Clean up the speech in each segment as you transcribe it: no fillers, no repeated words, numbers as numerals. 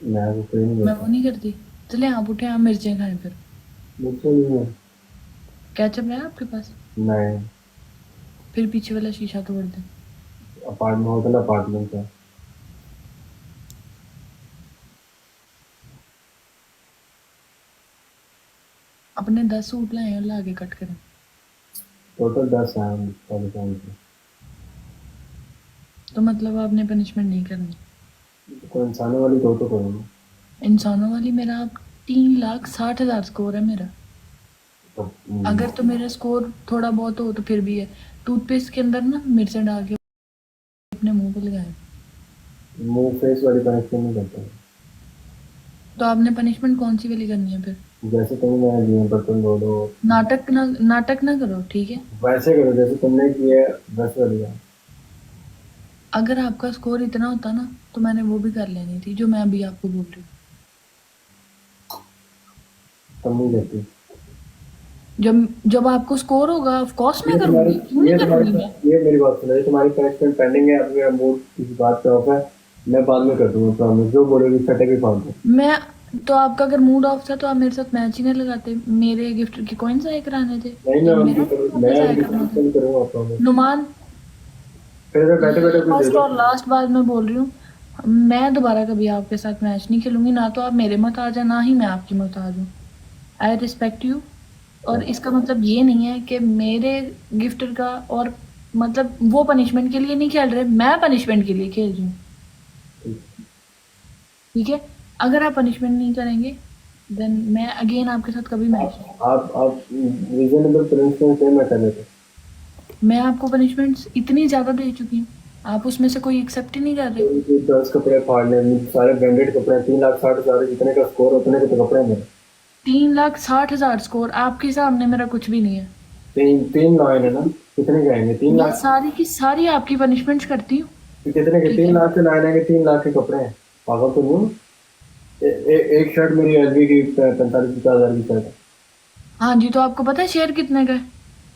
मैं वो कोई नहीं मैं करता। वो नहीं करती। चले आप उठे, आप मिर्चें खाएं फिर। मुझसे नहीं है। केचप है आपके पास? नहीं। फिर पीछे वाला शीशा तोड़ दे। अपार्टमेंट, होटल अपार्टमेंट है। अपने 10 सूट लाए और ला के कट करें। टोटल 10 है हम सारे काम के। तो मतलब आपने पनिशमेंट नहीं करनी। तो इंसानों वाली तो करूँगा। इंसानों वाली मेरा आप 3,60,000 स्कोर है मेरा। तो अगर तो मेरा स्कोर थोड़ा बहुत हो तो फिर भी है। टूथपेस्ट के अंदर ना मिर्चें डाल के अपने मुंह पे लगाए। मुंह फेस वाली कनेक्शन नहीं करता। तो आपने पनिशमेंट कौन सी वाली करनी है फिर? जैसे तुमने दिए बर्तन धो दो। नाटक ना करो, ठीक है। वैसे करो जैसे तुमने किया, वैसे दिया। अगर आपका स्कोर इतना होता ना तो मैंने वो भी कर लेनी थी जो मैं अभी आपको बोल रही हूँ। तुम नहीं करती। जब जब आपको स्कोर होगा ऑफ कोर्स मैं ये तुम्हारी करूंगी, क्यों नहीं ये तुम्हारी करूंगी मैं। ये मेरी बात सुनो, ये तुम्हारी कनेक्शन पेंडिंग है। अभी मेरा मूड किसी बात पे ऑफ है। मैं बाद में कर दूंगा प्रॉमिस। जो बोलोगी फटे भी फाड़ दो। मैं तो आपका अगर मूड ऑफ था तो आप मेरे साथ मैच ही नहीं लगाते, मेरे गिफ्ट के कॉइन्स आए कराने थे। नहीं, मैं तो उनकी मेरा करूँ, मूड मैं वापस आया उनकी करना था। कनेक्शन करूंगा प्रॉमिस। नुमान, फिर तो बैठे बैठे ये कुछ दे फर्स्ट दो। और लास्ट बार मैं बोल रही हूँ। मैं दोबारा कभी आपके साथ मैच नहीं खेलूंगी, ना तो आप मेरे मत आ जाए, ना ही मैं आपकी मत आ जाऊँ। I respect you. और इसका मतलब ये नहीं है कि मेरे गिफ्टर का और मतलब वो पनिशमेंट के लिए नहीं खेल रहे, मैं पनिशमेंट के लिए खेल रही हूँ। ठीक है। अगर आप पनिशमेंट नहीं करेंगे देन मैं अगेन आपके साथ कभी मैच नहीं। आप रीजनेबल प्रिंसिपल से मैं कर लेते। मैं आपको पनिशमेंट्स इतनी ज़्यादा दे चुकी हूँ, आप उसमें से कोई एक्सेप्ट ही नहीं कर रहे। तो 10 कपड़े फाड़ ले, सारे ब्रांडेड कपड़े, 3,60,000, जितने का स्कोर उतने के तो कपड़े मेरे। 3,60,000 स्कोर आपके सामने मेरा कुछ भी नहीं है। तीन तीन लाइन है ना? कितने के आएंगे? तीन मैं लाख सारी की सारी आपकी पनिशमेंट्स करती हूँ। कितने के? ठीक तीन है। लाख से लाइन आएंगे, 3 लाख के कपड़े हैं। पागल तो नहीं हूँ? एक शर्ट मेरी एलवी की 45-50 हजार की शर्ट है। हाँ जी, तो आपको पता है शेयर कितने का है?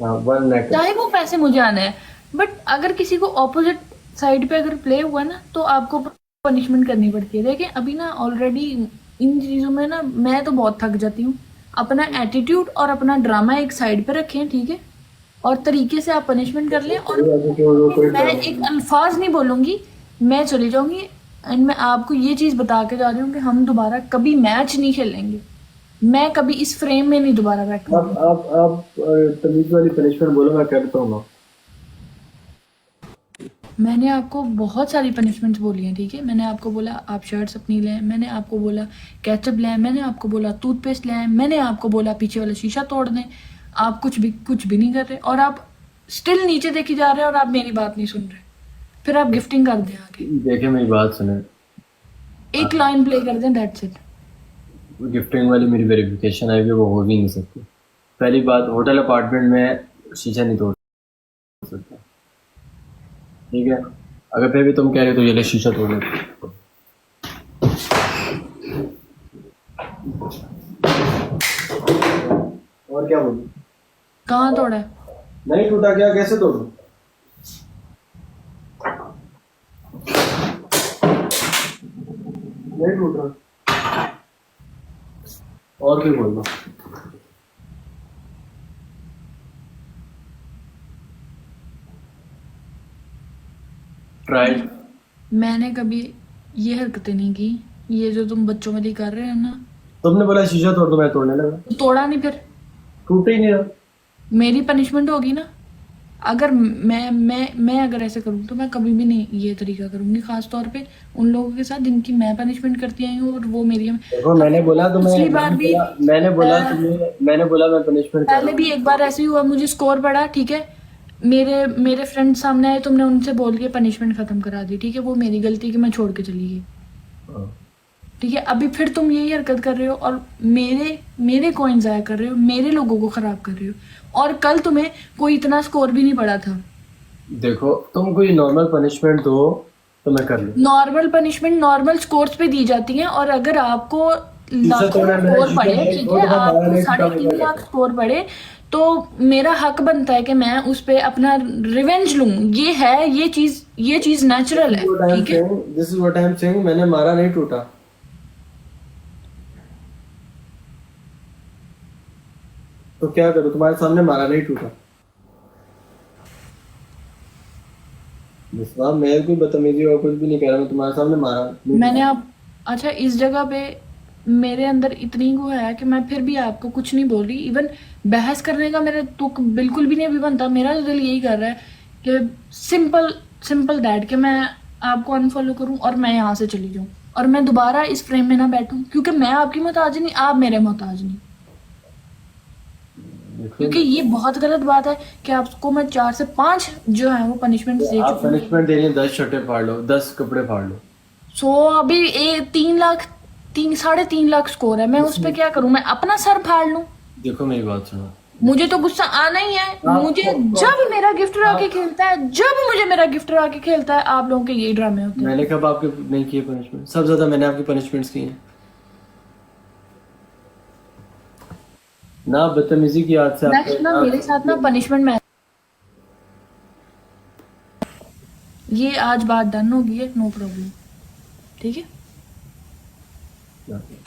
हाँ, 1 लाख है। चाहे वो पैसे मुझे आने हैं, बट अगर किसी को ऑपोजिट साइड पे अगर प्ले हुआ ना तो आपको पनिशमेंट करनी पड़ती है। देखिए अभी ना ऑलरेडी इन चीज़ों में ना मैं तो बहुत थक जाती हूँ। अपना एटीट्यूड और अपना ड्रामा एक साइड पे रखें, ठीक है। और तरीके से आप पनिशमेंट कर लें, और कोई ऐसे क्यों, कोई मैं ड्रामा एक नहीं। अल्फाज नहीं बोलूंगी, मैं चली जाऊंगी। एंड मैं आपको ये चीज़ बता के जा रही हूँ कि हम दोबारा कभी मैच नहीं खेलेंगे। मैं कभी इस फ्रेम में नहीं दोबारा बैठूंगी। आप तमीज वाली पनिशमेंट बोलो, मैं करता हूँ ना। मैंने आपको बहुत सारी पनिशमेंट्स बोली हैं, ठीक है। मैंने आपको बोला आप शर्ट्स अपनी लें, मैंने आपको बोला केचप लें, मैंने आपको बोला टूथपेस्ट लें, मैंने आपको बोला पीछे वाला शीशा तोड़ दें। आप कुछ भी नहीं कर रहे, और आप स्टिल नीचे देखी जा रहे हैं और आप मेरी बात नहीं सुन रहे। फिर आप गिफ्टिंग कर दें आगे, देखिए मेरी बात सुने। एक लाइन प्ले कर दें, दैट्स इट। गिफ्टिंग वाली मेरी वेरिफिकेशन आई हुई, वो हो भी नहीं सकती। पहली बात, होटल अपार्टमेंट में शीशा नहीं तोड़ सकता। ठीक है। अगर फिर भी तुम कह रहे हो तो ये ले शीशा तोड़ लेते। और क्या बोलूं? कहाँ तोड़ा है? नहीं टूटा क्या? कैसे तोड़ूं? नहीं टूट रहा। और क्यों बोल रहा? ट्राई। मैंने कभी ये हरकतें नहीं की। ये जो तुम बच्चों वाली कर रहे हो ना, तुमने बोला शीशा तोड़ दो, मैं तोड़ने लगा। तो तोड़ा नहीं फिर। टूट ही नहीं रहा। मेरी पनिशमेंट होगी ना। अगर मैं अगर ऐसे करूँ तो मैं कभी भी नहीं ये तरीका करूंगी, खास तौर पे उन लोगों के साथ जिनकी मैं पनिशमेंट करती आई हूँ और वो मेरी देखो, मैंने हमने बोला तुम्हें, पिछली बार भी मैंने बोला मैं पनिशमेंट कर पहले रहा भी एक बार ऐसे ही हुआ, मुझे स्कोर पड़ा, ठीक है। मेरे मेरे फ्रेंड सामने आए, तुमने उनसे बोल के पनिशमेंट खत्म करा दी, ठीक है। वो मेरी गलती कि मैं छोड़ के चली गई, हूँ। ठीक है। अभी फिर तुम यही हरकत कर रहे हो और मेरे मेरे कॉइन जाया कर रहे हो, मेरे लोगों को खराब कर रहे हो। और कल तुम्हें कोई इतना स्कोर भी नहीं पड़ा था। देखो, तुम कोई नॉर्मल पनिशमेंट दो तो मैं कर लूँ। नॉर्मल पनिशमेंट नॉर्मल स्कोर्स पे दी जाती हैं, और अगर आपको शीशा लाखों तोड़ा है मेरा, स्कोर शीशा पड़े, नहीं, ठीक दो है, दफा मारा आपको नहीं, टूटा, साढ़े मैं क्या तीन लाख करता? स्कोर पड़े, तो मेरा हक बनता है कि मैं उस पे अपना रिवेंज लूं। ये है, ये चीज नेचुरल है, ठीक है। This is what I am saying. मैंने मारा नहीं, टूटा। तो क्या करूँ, तुम्हारे सामने मारा नहीं टूटा। मुस्कान, मैं कोई बदतमीजी और कुछ भी नहीं कह रहा, मैं तुम्हारे सामने मारा नहीं मैंने टूटा। आप अच्छा इस जगह पे मेरे अंदर इतनी वो है कि मैं फिर भी आपको कुछ नहीं बोल रही। इवन बहस करने का मेरा तुक बिल्कुल भी नहीं अभी बनता। मेरा दिल यही कर रहा है कि सिंपल सिंपल दैट कि मैं आपको अनफॉलो करूं और मैं यहाँ से चली जाऊं और मैं दोबारा इस फ्रेम में ना बैठूं, क्योंकि मैं आपकी मोहताज नहीं, आप मेरे मोहताज नहीं। देखो, क्योंकि ये बहुत गलत बात है कि आपको मैं 4 से 5 जो है वो पनिशमेंट दे आप चुकी हूँ। पनिशमेंट दे रही हैं, 10 शर्टें फाड़ लो, 10 कपड़े फाड़ लो। सो अभी 3 लाख 3.5 लाख स्कोर है, मैं उस पर क्या करूं? मैं अपना सर फाड़ लूं? देखो मेरी बात सुनो। मुझे तो गुस्सा आना ही है। मुझे जब मेरा गिफ्टर आके खेलता है, जब मुझे मेरा गिफ्टर आके खेलता है, आप लोगों के यही ड्रामे होते हैं। मैंने कब आपके नहीं किए पनिशमेंट? सबसे ज्यादा मैंने आपकी पनिशमेंट्स की हैं ना। बदतमीजी की आदत से नेक्स्ट ना मेरे साथ ना पनिशमेंट में ये आज बात डन होगी है, नो प्रॉब्लम, ठीक है। आप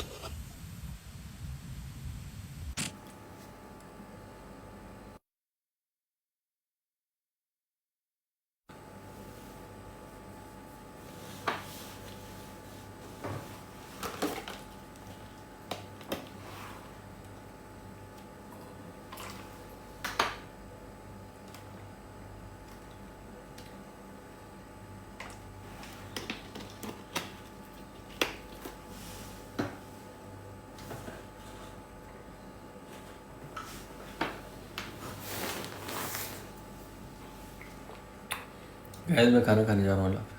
मैं खाना खाने जा रहा हूँ।